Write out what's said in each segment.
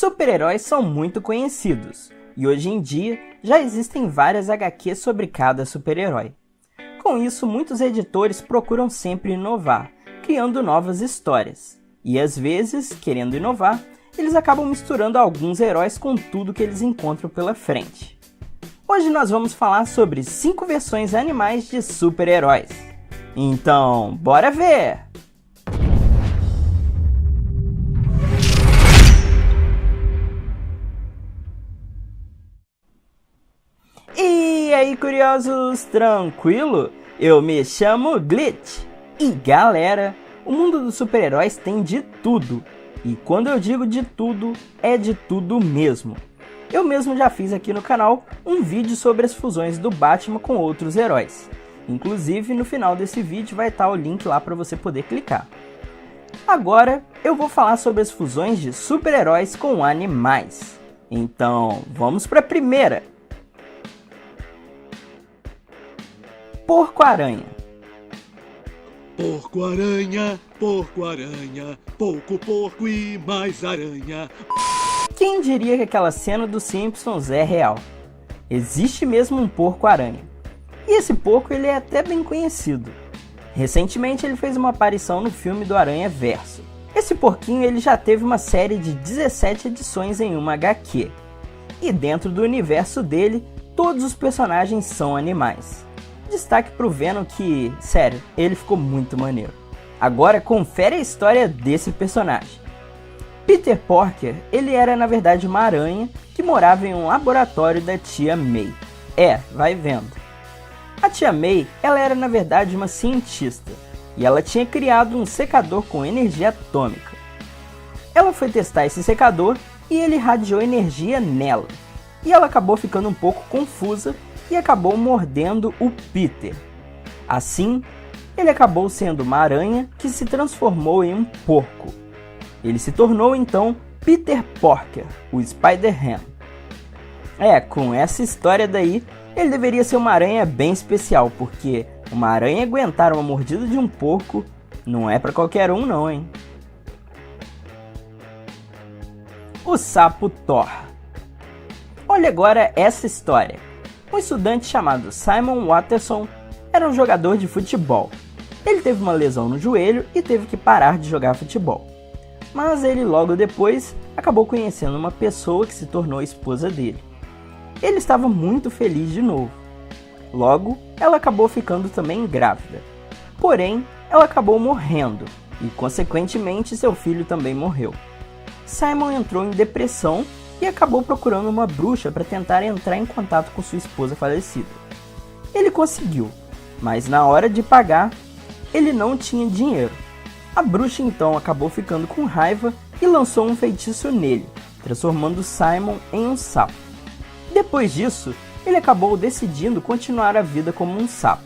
Super-heróis são muito conhecidos, e hoje em dia já existem várias HQs sobre cada super-herói. Com isso, muitos editores procuram sempre inovar, criando novas histórias. E às vezes, querendo inovar, eles acabam misturando alguns heróis com tudo que eles encontram pela frente. Hoje nós vamos falar sobre 5 versões animais de super-heróis. Então, bora ver! E aí, curiosos, tranquilo? Eu me chamo Glitch. E galera, o mundo dos super-heróis tem de tudo. E quando eu digo de tudo, é de tudo mesmo. Eu mesmo já fiz aqui no canal um vídeo sobre as fusões do Batman com outros heróis. Inclusive, no final desse vídeo vai estar o link lá para você poder clicar. Agora, eu vou falar sobre as fusões de super-heróis com animais. Então, vamos para a primeira. Porco-aranha. Porco-aranha, porco-aranha, pouco porco e mais aranha. Quem diria que aquela cena dos Simpsons é real? Existe mesmo um porco-aranha. E esse porco ele é até bem conhecido. Recentemente ele fez uma aparição no filme do Aranha Verso. Esse porquinho ele já teve uma série de 17 edições em uma HQ. E dentro do universo dele, todos os personagens são animais. Destaque pro Venom que, sério, ele ficou muito maneiro. Agora confere a história desse personagem. Peter Porker, ele era na verdade uma aranha que morava em um laboratório da tia May. Vai vendo. A tia May, ela era na verdade uma cientista e ela tinha criado um secador com energia atômica. Ela foi testar esse secador e ele irradiou energia nela. E ela acabou ficando um pouco confusa e acabou mordendo o Peter. Assim, ele acabou sendo uma aranha que se transformou em um porco. Ele se tornou então Peter Porker, o Spider-Ham. Com essa história daí, ele deveria ser uma aranha bem especial, porque uma aranha aguentar uma mordida de um porco não é para qualquer um não, hein? O sapo Thor. Olha agora essa história. Um estudante chamado Simon Watterson era um jogador de futebol. Ele teve uma lesão no joelho e teve que parar de jogar futebol. Mas ele logo depois acabou conhecendo uma pessoa que se tornou a esposa dele. Ele estava muito feliz de novo. Logo, ela acabou ficando também grávida. Porém, ela acabou morrendo e, consequentemente, seu filho também morreu. Simon entrou em depressão e acabou procurando uma bruxa para tentar entrar em contato com sua esposa falecida. Ele conseguiu, mas na hora de pagar, ele não tinha dinheiro. A bruxa então acabou ficando com raiva e lançou um feitiço nele, transformando Simon em um sapo. Depois disso, ele acabou decidindo continuar a vida como um sapo.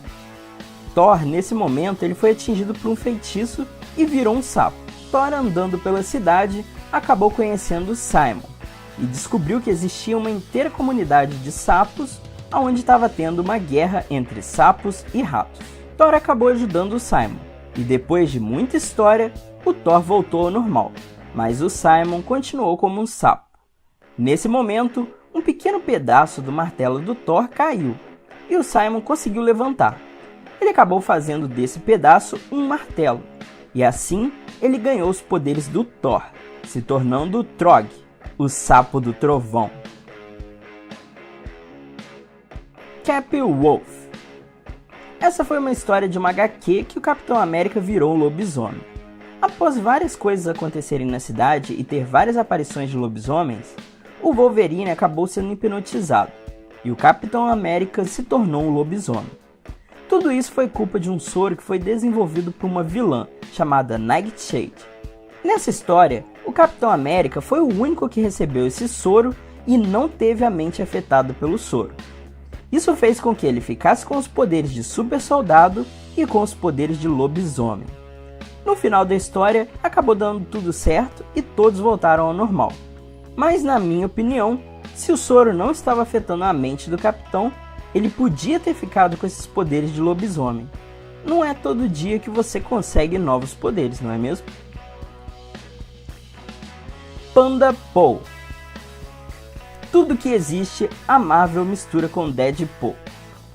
Thor, nesse momento, ele foi atingido por um feitiço e virou um sapo. Thor, andando pela cidade, acabou conhecendo Simon e descobriu que existia uma inteira comunidade de sapos onde estava tendo uma guerra entre sapos e ratos. Thor acabou ajudando o Simon, e depois de muita história, o Thor voltou ao normal, mas o Simon continuou como um sapo. Nesse momento, um pequeno pedaço do martelo do Thor caiu, e o Simon conseguiu levantar. Ele acabou fazendo desse pedaço um martelo, e assim ele ganhou os poderes do Thor, se tornando Trog, o sapo do trovão. Capwolf. Essa foi uma história de uma HQ que o Capitão América virou um lobisomem. Após várias coisas acontecerem na cidade e ter várias aparições de lobisomens, o Wolverine acabou sendo hipnotizado e o Capitão América se tornou um lobisomem. Tudo isso foi culpa de um soro que foi desenvolvido por uma vilã chamada Nightshade. Nessa história, o Capitão América foi o único que recebeu esse soro e não teve a mente afetada pelo soro. Isso fez com que ele ficasse com os poderes de super soldado e com os poderes de lobisomem. No final da história, acabou dando tudo certo e todos voltaram ao normal. Mas na minha opinião, se o soro não estava afetando a mente do Capitão, ele podia ter ficado com esses poderes de lobisomem. Não é todo dia que você consegue novos poderes, não é mesmo? Panda Paul. tudo que existe a Marvel mistura com Deadpool.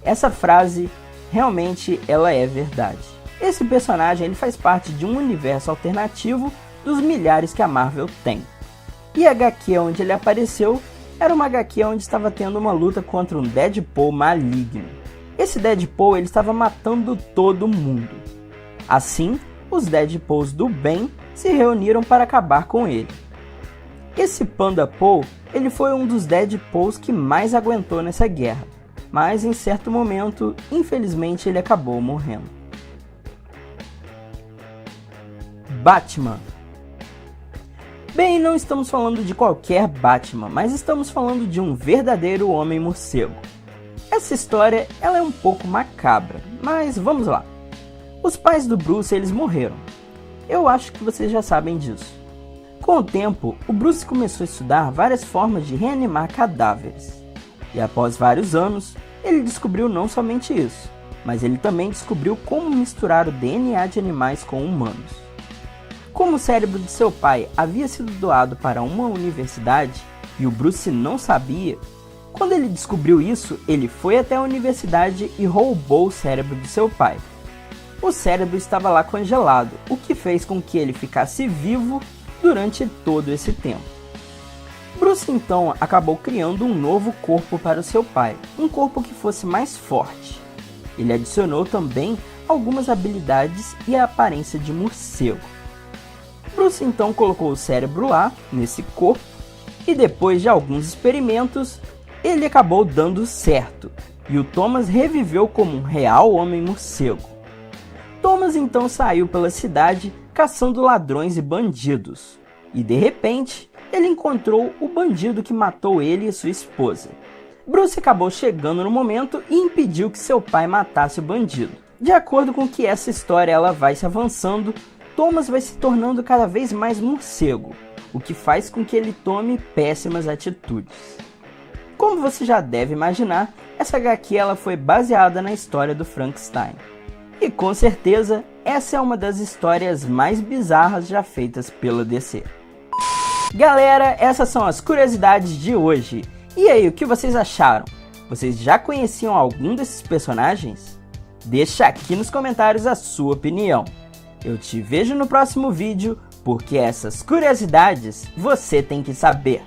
Essa frase realmente ela é verdade. Esse personagem ele faz parte de um universo alternativo dos milhares que a Marvel tem. E a HQ onde ele apareceu era uma HQ onde estava tendo uma luta contra um Deadpool maligno. Esse Deadpool ele estava matando todo mundo. Assim, os Deadpools do bem se reuniram para acabar com ele. Esse Pandapool ele foi um dos Deadpools que mais aguentou nessa guerra, mas em certo momento, infelizmente, ele acabou morrendo. Batman. Bem, não estamos falando de qualquer Batman, mas estamos falando de um verdadeiro Homem-Morcego. Essa história ela é um pouco macabra, mas vamos lá. Os pais do Bruce eles morreram. Eu acho que vocês já sabem disso. Com o tempo, o Bruce começou a estudar várias formas de reanimar cadáveres. E após vários anos, ele descobriu não somente isso, mas ele também descobriu como misturar o DNA de animais com humanos. Como o cérebro de seu pai havia sido doado para uma universidade e o Bruce não sabia, quando ele descobriu isso, ele foi até a universidade e roubou o cérebro de seu pai. O cérebro estava lá congelado, o que fez com que ele ficasse vivo durante todo esse tempo. Bruce então acabou criando um novo corpo para o seu pai, um corpo que fosse mais forte. Ele adicionou também algumas habilidades e a aparência de morcego. Bruce então colocou o cérebro lá, nesse corpo, e depois de alguns experimentos, ele acabou dando certo, e o Thomas reviveu como um real homem-morcego. Thomas então saiu pela cidade caçando ladrões e bandidos, e de repente, ele encontrou o bandido que matou ele e sua esposa. Bruce acabou chegando no momento e impediu que seu pai matasse o bandido. De acordo com que essa história ela vai se avançando, Thomas vai se tornando cada vez mais morcego, o que faz com que ele tome péssimas atitudes. Como você já deve imaginar, essa HQ ela foi baseada na história do Frankenstein. E com certeza, essa é uma das histórias mais bizarras já feitas pela DC. Galera, essas são as curiosidades de hoje. E aí, o que vocês acharam? Vocês já conheciam algum desses personagens? Deixa aqui nos comentários a sua opinião. Eu te vejo no próximo vídeo, porque essas curiosidades você tem que saber.